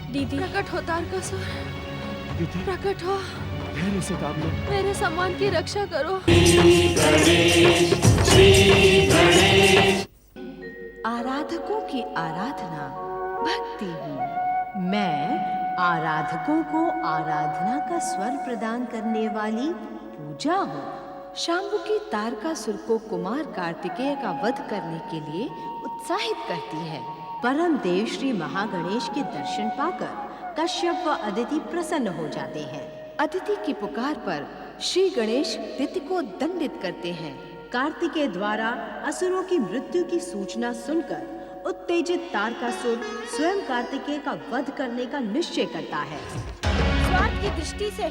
दीदी, प्रकट हो तारकासुर, दीदी प्रकट हो। धैर्य से काम लो। मेरे सम्मान की रक्षा करो। आराधकों की आराधना भक्ति हूँ। मैं आराधकों को आराधना का स्वर प्रदान करने वाली पूजा हूँ। शाम्बु की तारकासुर को कुमार कार्तिकेय का वध करने के लिए उत्साहित करती है। परम देव श्री महागणेश के दर्शन पाकर कश्यप व अदिति प्रसन्न हो जाते हैं। अदिति की पुकार पर श्री गणेश दिति को दंडित करते हैं। कार्तिकेय द्वारा असुरों की मृत्यु की सूचना सुनकर उत्तेजित तारकासुर स्वयं कार्तिकेय का वध करने का निश्चय करता है। स्वार्थ की दृष्टि से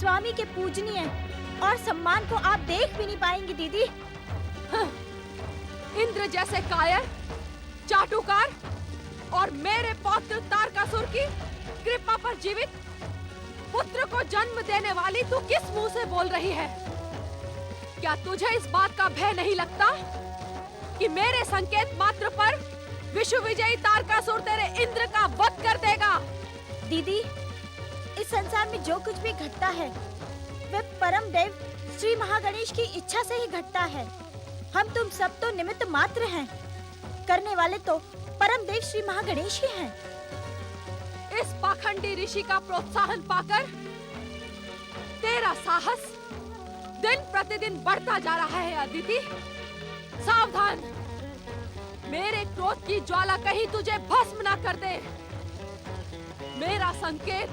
स्वामी के पूजनीय और सम्मान को आप देख भी नहीं पाएंगी दीदी। इंद्र जैसे कायर, चाटुकार और मेरे पौत्र तारकासुर की कृपा पर जीवित पुत्र को जन्म देने वाली तू किस मुंह से बोल रही है? क्या तुझे इस बात का भय नहीं लगता कि मेरे संकेत मात्र पर विश्व विजयी तारकासुर तेरे इंद्र का वध कर देगा? दीदी, इस संसार में जो कुछ भी घटता है वह परम देव श्री महागणेश की इच्छा से ही घटता है। हम तुम सब तो निमित्त मात्र हैं, करने वाले तो परम देव श्री महागणेश ही हैं। इस पाखंडी ऋषि का प्रोत्साहन पाकर तेरा साहस दिन प्रतिदिन बढ़ता जा रहा है अदिति। सावधान, मेरे क्रोध की ज्वाला कहीं तुझे भस्म न कर दे। मेरा संकेत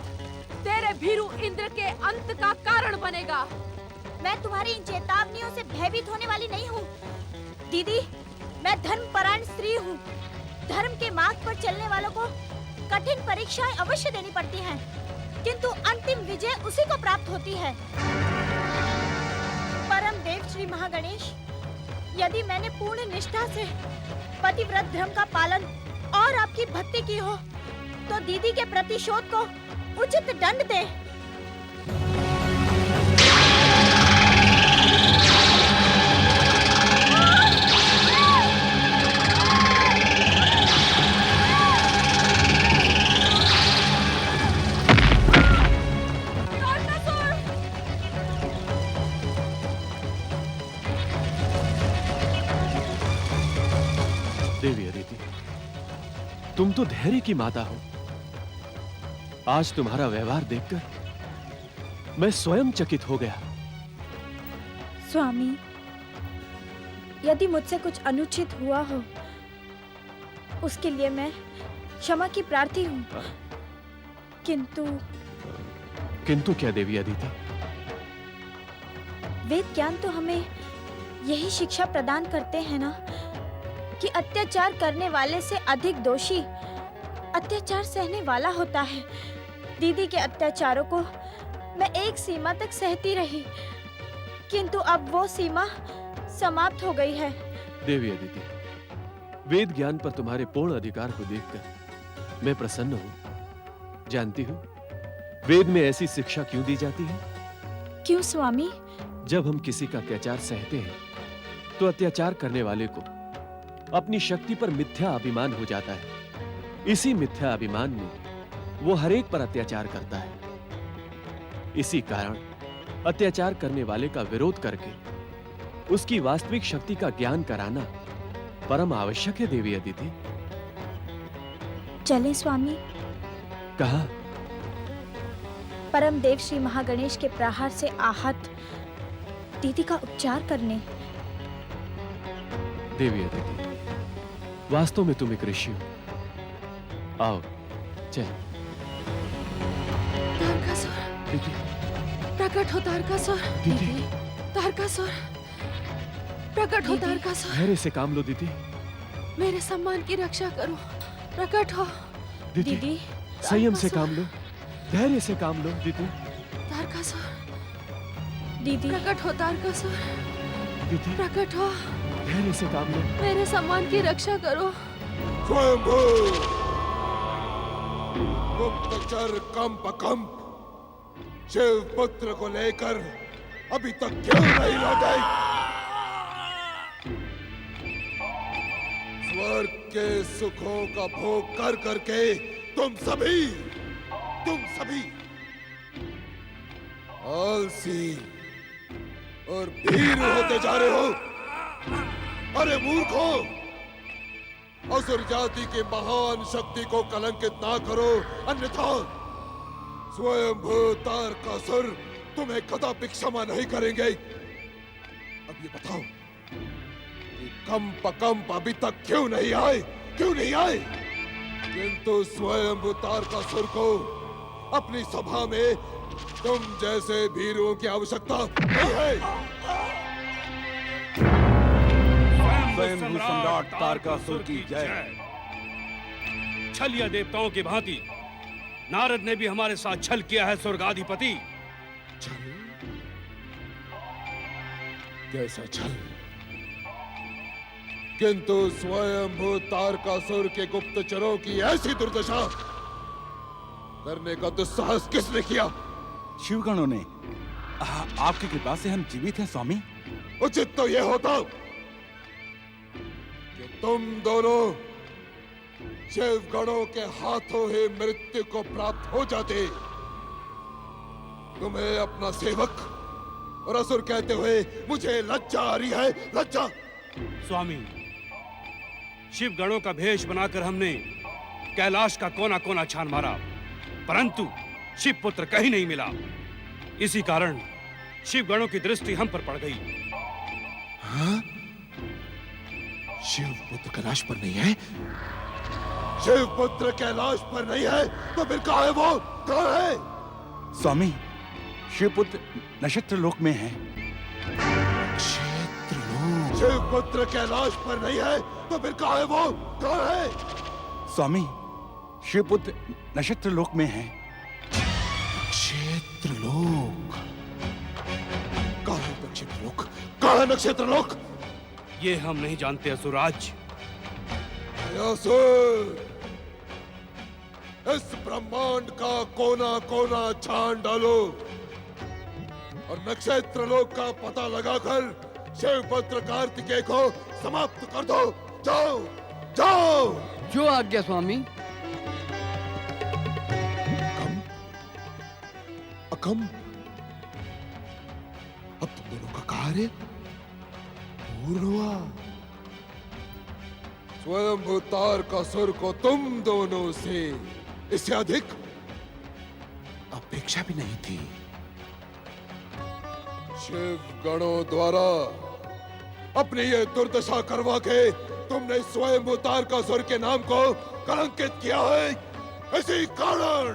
तेरे भीरू इंद्र के अंत का कारण बनेगा। मैं तुम्हारी इन चेतावनियों से भयभीत होने वाली नहीं हूँ दीदी। मैं धर्मपरायण स्त्री हूँ। धर्म के मार्ग पर चलने वालों को कठिन परीक्षाएं अवश्य देनी पड़ती हैं, किंतु अंतिम विजय उसी को प्राप्त होती है। परम देव श्री महागणेश, यदि मैंने पूर्ण निष्ठा से पतिव्रत धर्म का पालन और आपकी भक्ति की हो तो दीदी के प्रतिशोध को उचित दंड दे। देवी अदिति, तुम तो धैर्य की माता हो। आज तुम्हारा व्यवहार देखकर मैं स्वयं चकित हो गया। स्वामी, यदि मुझसे कुछ अनुचित हुआ हो उसके लिए मैं क्षमा की प्रार्थी हूँ, किंतु क्या देवी अदिति? वेद ज्ञान तो हमें यही शिक्षा प्रदान करते हैं ना कि अत्याचार करने वाले से अधिक दोषी अत्याचार सहने वाला होता है। दीदी के अत्याचारों को मैं एक सीमा तक सहती रही, किंतु अब वो सीमा समाप्त हो गई है। देवी अदिति, वेद ज्ञान पर तुम्हारे पूर्ण अधिकार को देखकर मैं प्रसन्न हूँ। जानती हो वेद में ऐसी शिक्षा क्यों दी जाती है? क्यों स्वामी? जब हम किसी का अत्याचार सहते हैं तो अत्याचार करने वाले को अपनी शक्ति पर मिथ्या अभिमान हो जाता है। इसी मिथ्या अभिमान में वो हर एक पर अत्याचार करता है। इसी कारण अत्याचार करने वाले का विरोध करके उसकी वास्तविक शक्ति का ज्ञान कराना परम आवश्यक है। देवी अदिति, चलें स्वामी? कहा? परम देव श्री महागणेश के प्रहार से आहत दीदी का उपचार करने। देवी अदिति, वास्तव में तुम एक ऋषि हो। आओ चल। तारकासुर, दीदी, प्रकट हो तारकासुर। दीदी, तारकासुर, प्रकट हो तारकासुर। धैर्य से काम लो दीदी। मेरे सम्मान की रक्षा करो। प्रकट हो दीदी, संयम से काम लो, धैर्य से काम लो दीदी। तारकासुर, दीदी, प्रकट हो तारकासुर। दीदी, प्रकट हो, धैर्य से काम लो। मेरे सम्मान की रक्षा करो। स्वयंभू गुप्तचर कंप शिव पुत्र को लेकर अभी तक क्यों नहीं लौटे? स्वर्ग के सुखों का भोग कर करके तुम सभी आलसी और भीरू होते जा रहे हो। अरे मूर्खों, असुर जाति की महान शक्ति को कलंकित ना करो, अन्यथा स्वयंभू तारकासुर तुम्हें कदापि क्षमा नहीं करेंगे। अब ये बताओ कि कंप अभी तक क्यों नहीं आए? किंतु स्वयंभू तारकासुर को अपनी सभा में तुम जैसे भीरुओं की आवश्यकता नहीं है। स्वयंभू सम्राट तारकासुर की जय। छलिया देवताओं की भांति नारद ने भी हमारे साथ छल किया है स्वर्गाधिपति। छल? कैसा छल? किंतु स्वयंभू तारकासुर के गुप्तचरों की ऐसी दुर्दशा करने का दुस्साहस किसने किया? शिवगणों ने। आपकी कृपा से हम जीवित हैं स्वामी। उचित तो यह होता कि तुम दोनों शिवगणों के हाथों ही मृत्यु को प्राप्त हो जाते। तुम्हें अपना सेवक और असुर कहते हुए मुझे लज्जा आ रही है, लज्जा। स्वामी, शिव गणों का भेष बनाकर हमने कैलाश का कोना कोना छान मारा, परंतु शिव पुत्र कहीं नहीं मिला। इसी कारण शिव गणों की दृष्टि हम पर पड़ गई। हाँ? शिव पुत्र कैलाश पर नहीं है? शिव पुत्र कैलाश पर नहीं है तो फिर कहाँ है वो? कहाँ है? स्वामी, शिवपुत्र नक्षत्र लोक में है। नक्षत्र लोक? शिव पुत्र कैलाश पर नहीं है तो फिर कहाँ है वो? कहाँ है? स्वामी, शिवपुत्र नक्षत्र लोक में है। नक्षत्र लोक? कहाँ है नक्षत्र लोक? कहाँ है नक्षत्र लोक? ये हम नहीं जानते असुराज। असुर, इस ब्रह्मांड का कोना कोना छान डालो और नक्षत्र लोक का पता लगाकर शिवपुत्र कार्तिकेय को समाप्त कर दो। जाओ जाओ। जो आज्ञा स्वामी। अकम, अब तुम दोनों का कार्य पूर्ण हुआ। स्वयंभू तारकासुर को तुम दोनों से इससे अधिक अपेक्षा भी नहीं थी। शिव गणों द्वारा अपनी ये दुर्दशा करवा के तुमने स्वयंभू तारकासुर के नाम को कलंकित किया है। इसी कारण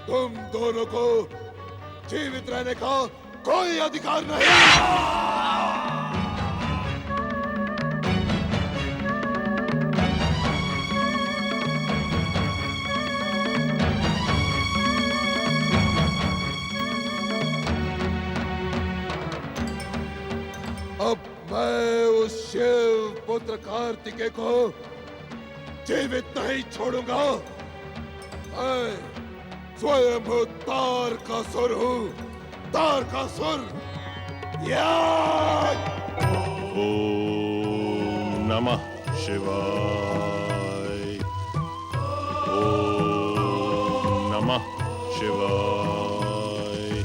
तुम दोनों को जीवित रहने का कोई अधिकार नहीं। अब मैं उस शिव पुत्र कार्तिकेय को जीवित नहीं छोड़ूंगा। मैं स्वयंभू तारकासुर हूँ, तारकासुर। ओम नमः शिवाय। ओम नमः शिवाय।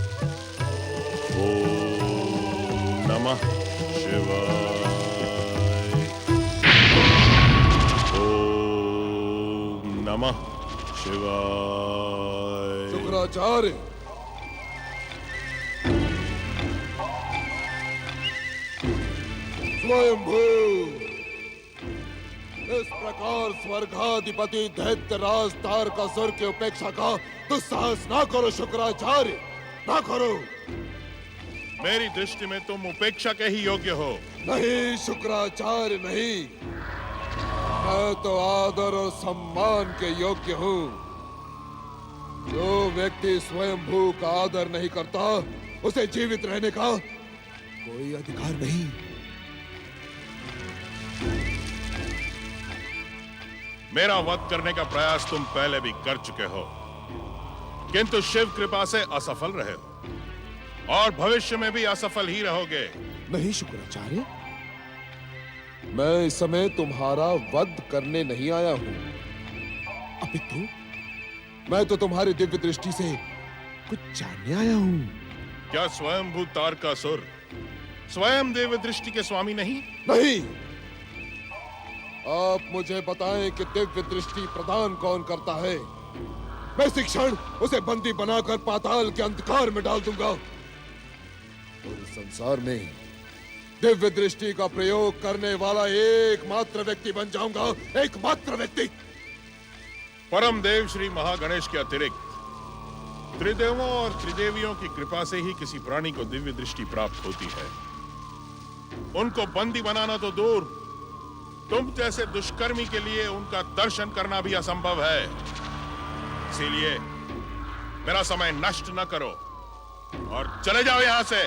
ओम नमः शिवाय। ओम नमः शिवाय। शुक्राचार्य, स्वयंभू, इस प्रकार स्वर्गाधिपति दैत्यराज तारकासुर की उपेक्षा का दुस्साहस ना करो शुक्राचार्य, ना करो। मेरी दृष्टि में तुम उपेक्षा के ही योग्य हो। नहीं शुक्राचार्य, नहीं। मैं तो आदर और सम्मान के योग्य हूँ। जो व्यक्ति स्वयंभू का आदर नहीं करता, उसे जीवित रहने का कोई अधिकार नहीं। मेरा वध करने का प्रयास तुम पहले भी कर चुके हो, किंतु शिव कृपा से असफल रहे हो और भविष्य में भी असफल ही रहोगे। नहीं शुक्राचार्य, मैं इस समय तुम्हारा वध करने नहीं आया हूं। अपितु मैं तो तुम्हारी दिव्य दृष्टि से कुछ जानने आया हूँ। क्या स्वयंभू तारकासुर स्वयं देव दृष्टि के स्वामी नहीं? नहीं, आप मुझे बताएं कि दिव्य दृष्टि प्रदान कौन करता है। मैं इसी क्षण उसे बंदी बनाकर पाताल के अंधकार में डाल दूंगा और इस संसार में दिव्य दृष्टि का प्रयोग करने वाला एकमात्र व्यक्ति बन जाऊंगा, एकमात्र व्यक्ति। परम देव श्री महागणेश के अतिरिक्त त्रिदेवों और त्रिदेवियों की कृपा से ही किसी प्राणी को दिव्य दृष्टि प्राप्त होती है। उनको बंदी बनाना तो दूर, तुम जैसे दुष्कर्मी के लिए उनका दर्शन करना भी असंभव है। इसीलिए मेरा समय नष्ट न करो और चले जाओ यहां से।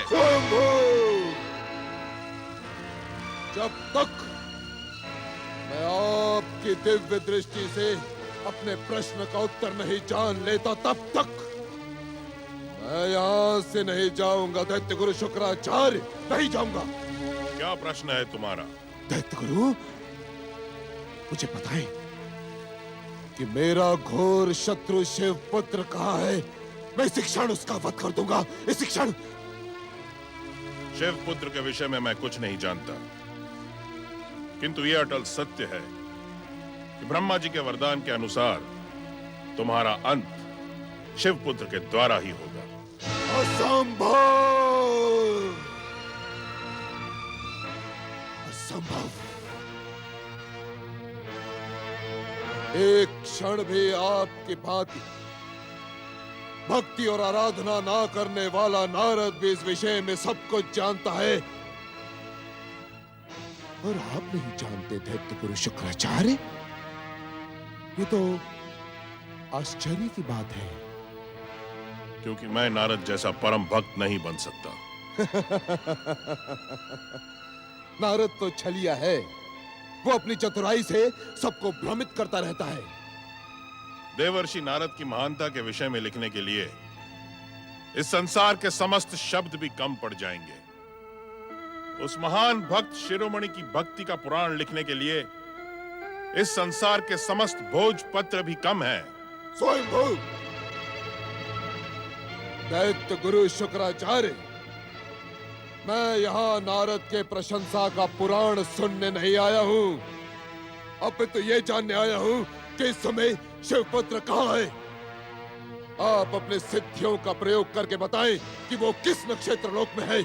जब तक मैं आपकी दिव्य दृष्टि से अपने प्रश्न का उत्तर नहीं जान लेता, तब तक मैं यहां से नहीं जाऊंगा। दैत्य गुरु शुक्राचार्य, नहीं जाऊंगा। क्या प्रश्न है तुम्हारा? दैत्य गुरु, मुझे बताएं कि मेरा घोर शत्रु शिव पुत्र कहाँ है। मैं इसी क्षण उसका वध कर दूंगा, इसी क्षण। शिव पुत्र के विषय में मैं कुछ नहीं जानता, किंतु यह अटल सत्य है कि ब्रह्मा जी के वरदान के अनुसार तुम्हारा अंत शिव पुत्र के द्वारा ही होगा। असंभव, असंभव। एक क्षण भी आपकी भांति भक्ति और आराधना ना करने वाला नारद भी इस विषय में सब कुछ जानता है, और आप नहीं जानते दैत्य गुरु शुक्राचार्य। ये तो आश्चर्य की बात है। क्योंकि मैं नारद जैसा परम भक्त नहीं बन सकता। नारद तो छलिया है, वो अपनी चतुराई से सबको भ्रमित करता रहता है। देवर्षि नारद की महानता के विषय में लिखने के लिए इस संसार के समस्त शब्द भी कम पड़ जाएंगे। उस महान भक्त शिरोमणि की भक्ति का पुराण लिखने के लिए इस संसार के समस्त भोजपत्र भी कम है। स्वयंभू दैत्य गुरु शुक्राचार्य, मैं यहाँ नारद के प्रशंसा का पुराण सुनने नहीं आया हूँ, अपितु ये जानने आया हूँ कि इस समय शिवपुत्र कहाँ है। आप अपने सिद्धियों का प्रयोग करके बताएं कि वो किस नक्षत्र लोक में है।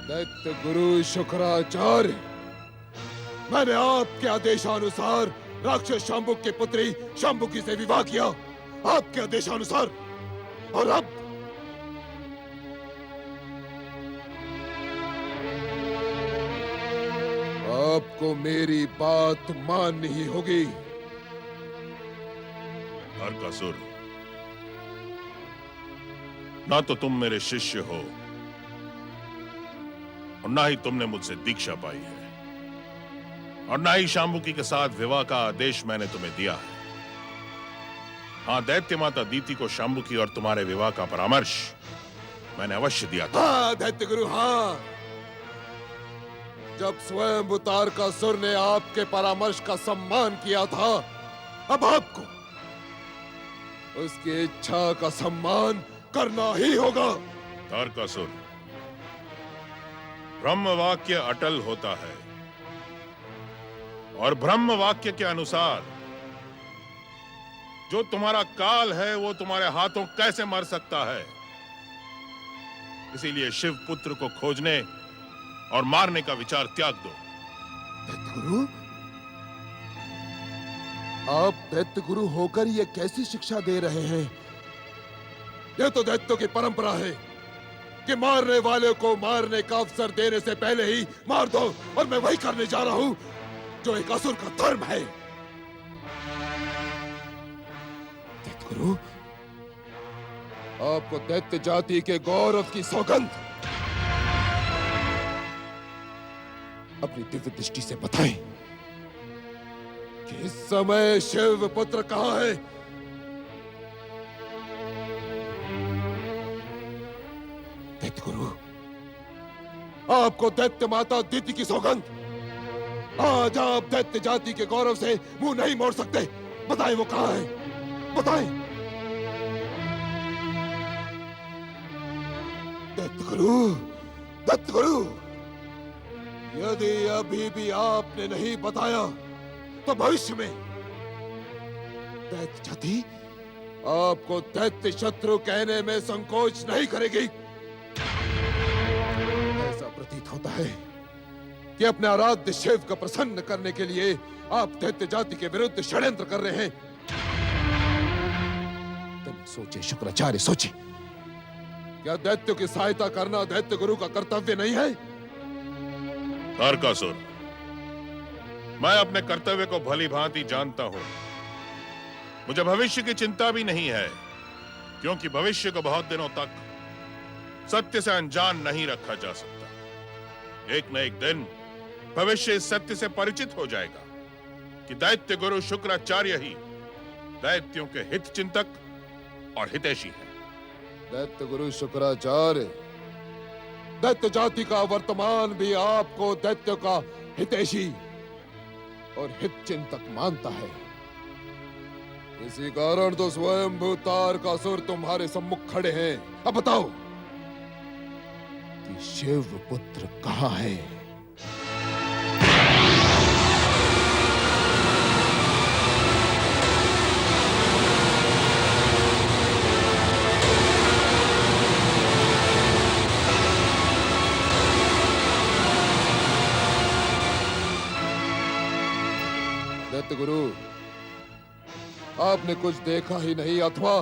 दैत्य गुरु शुक्राचार्य, मैंने आपके आदेशानुसार राक्षस शांबुक की पुत्री शांबुकी से विवाह किया, आपके आदेशानुसार। और अब आपको मेरी बात माननी ही होगी। तारकासुर, ना तो तुम मेरे शिष्य हो और ना ही तुमने मुझसे दीक्षा पाई है, और ना ही शांबुकी के साथ विवाह का आदेश मैंने तुम्हें दिया है। हाँ, दैत्य माता दीति को शांबुकी और तुम्हारे विवाह का परामर्श मैंने अवश्य दिया था। हाँ दैत्य गुरु, हाँ। जब स्वयं तारकासुर ने आपके परामर्श का सम्मान किया था, अब आपको उसकी इच्छा का सम्मान करना ही होगा। तारकासुर, ब्रह्म वाक्य अटल होता है और ब्रह्म वाक्य के अनुसार जो तुम्हारा काल है वो तुम्हारे हाथों कैसे मर सकता है। इसीलिए शिव पुत्र को खोजने और मारने का विचार त्याग दो। दैत्य गुरु, आप दैत्य गुरु होकर ये कैसी शिक्षा दे रहे हैं? यह तो दैत्यों की परंपरा है कि मारने वाले को मारने का अवसर देने से पहले ही मार दो, और मैं वही करने जा रहा हूं जो एक असुर का धर्म है। दैत्य गुरु, आपको दैत्य जाति के गौरव की सौगंध अपनी दिव्य दृष्टि से बताएं कि इस समय शिव पुत्र कहाँ है। दैत्य गुरु, आपको दैत्य माता दीति की सौगंध, आज आप दैत्य जाति के गौरव से मुंह नहीं मोड़ सकते। बताएं वो कहां है, बताएं। दैत्य गुरु, यदि अभी भी आपने नहीं बताया तो भविष्य में दैत्य जाति आपको दैत्य शत्रु कहने में संकोच नहीं करेगी। ऐसा प्रतीत होता है कि अपने आराध्य शिव को प्रसन्न करने के लिए आप दैत्य जाति के विरुद्ध षड्यंत्र कर रहे हैं। तुम सोचिए शुक्राचार्य, सोचिए, क्या दैत्यों की सहायता करना दैत्य गुरु का कर्तव्य नहीं है? तारकासुर, मैं अपने कर्तव्य को भली भांति जानता हूं। मुझे भविष्य की चिंता भी नहीं है, क्योंकि भविष्य को बहुत दिनों तक सत्य से अनजान नहीं रखा जा सकता। एक न एक दिन भविष्य इस सत्य से परिचित हो जाएगा कि दैत्य गुरु शुक्राचार्य ही दैत्यों के हित चिंतक और हितैषी है। दैत्य गुरु शुक्राचार्य दैत्य जाति का वर्तमान भी आपको दैत्य का हितैषी और हित चिंतक मानता है। इसी कारण तो स्वयंभू तारकासुर तुम्हारे सम्मुख खड़े हैं। अब बताओ कि शिव पुत्र कहाँ है? दैत्य गुरु, आपने कुछ देखा ही नहीं अथवा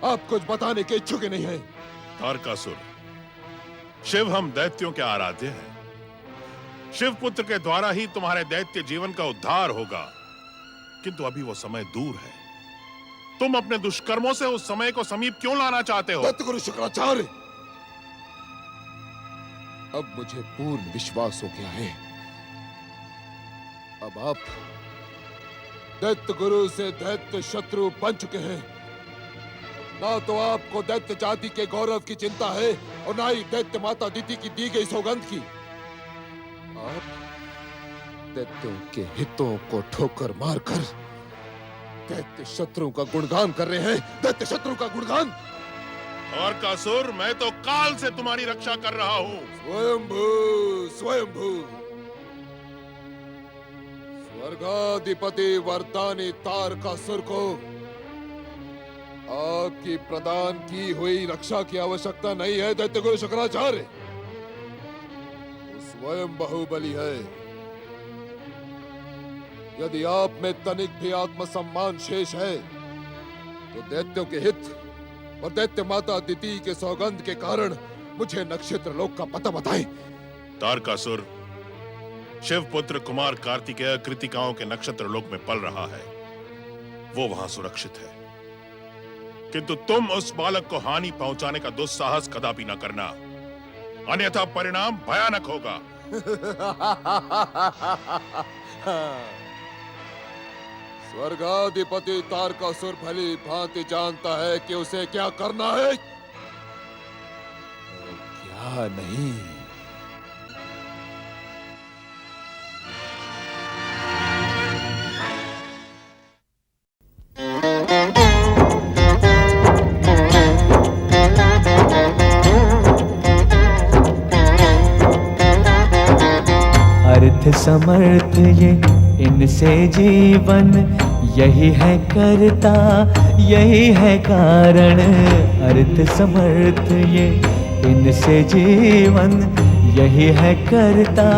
आप कुछ बताने के इच्छुक ही नहीं हैं। तारकासुर, शिव हम दैत्यों के आराध्य हैं। शिव पुत्र के द्वारा ही तुम्हारे दैत्य जीवन का उद्धार होगा, किंतु अभी वो समय दूर है। तुम अपने दुष्कर्मों से उस समय को समीप क्यों लाना चाहते हो? दैत्य गुरु शुक्राचार्य, अब मुझे पूर्ण विश्वास हो गया है। अब आप दैत्य गुरु से दैत्य शत्रु बन चुके हैं। ना तो आपको दैत्य जाति के गौरव की चिंता है और ना ही दैत्य माता दीति की दी गई सौगंध की। आप दैत्यों के हितों को ठोकर मारकर दैत्य शत्रु का गुणगान कर रहे हैं। दैत्य शत्रु का गुणगान। तारकासुर, मैं तो काल से तुम्हारी रक्षा कर रहा हूं। स्वयंभू, स्वयंभू, स्वर्गाधिपति वरदानी तारकासुर को आपकी प्रदान की हुई रक्षा की आवश्यकता नहीं है। दैत्य गुरु शुक्राचार्य, वो स्वयं बाहुबली है। यदि आप में तनिक भी आत्मसम्मान शेष है तो दैत्यों के हित और दैत्य माता दिति के सौगंध के कारण मुझे नक्षत्र लोक का पता बताएं। तारकासुर, शिव पुत्र कुमार कार्तिकेय कृतिकाओं के नक्षत्र लोक में पल रहा है। वो वहां सुरक्षित है, किंतु तुम उस बालक को हानि पहुंचाने का दुस्साहस कदापि न करना, अन्यथा परिणाम भयानक होगा। स्वर्गाधिपति तारकासुर भली भांति जानता है कि उसे क्या करना है और क्या नहीं। अर्थ समर्थ ये इनसे जीवन, यही है करता यही है कारण। अर्थ समर्थ ये इनसे जीवन, यही है करता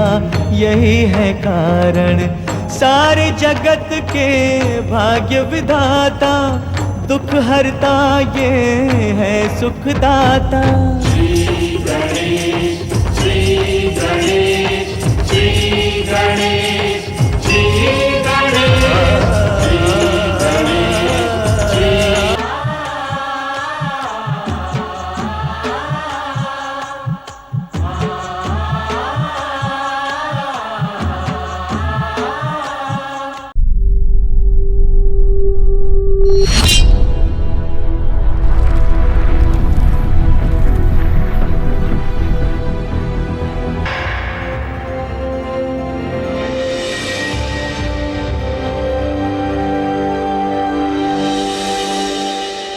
यही है कारण। सारे जगत के भाग्य विधाता, दुख हरता ये है सुखदाता। श्री गणेश, श्री गणेश, श्री गणेश।